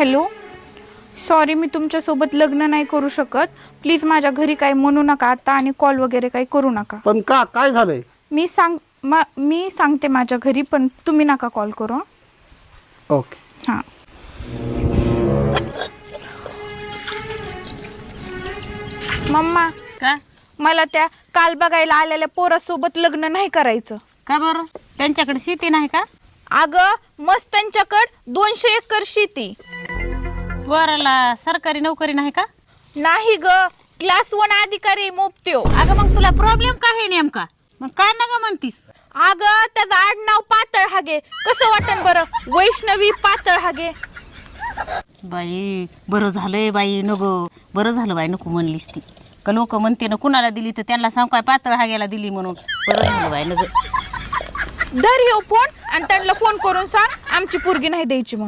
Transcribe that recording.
Hello, sorry मी तुमच्यासोबत लग्न नाही करू शकत. प्लीज माझ्या घरी काही म्हणू नका आता आणि कॉल वगैरे काही करू नका. पण का काय झालंय? मी सांगते माझ्या घरी, पण तुम्ही नका कॉल करू. ओके. हां. मम्मा, का मला त्या काल बघायला आलेल्या पोरासोबत लग्न नाही करायचं. का बरं? त्यांच्याकडे शेती नाही का? अगं मस्त त्यांच्याकडं 200 एकर शेती. पोराला सरकारी नोकरी नाही का? नाही ग, क्लास 1 अधिकारी मोपत्यो. अगं मग तुला प्रॉब्लेम काय आहे नेमका? मग काय ना ग म्हणतीस? अगं त्याचं आडनाव पातळ हागे. कसं वाटन बरं? वैष्णवी पातळ हागे. बाई बरं झालंय बाई, नको बरं झालं बाई, नको म्हणलीस ती. का लोक म्हणते ना कुणाला दिली तर त्यांना सांग काय पातळ हाग्याला दिली म्हणून. बरं झालं बाई, नको. धर येऊ फोन आणि त्यांना फोन करून सांग आमची पोरगी नाही द्यायची म्हणून.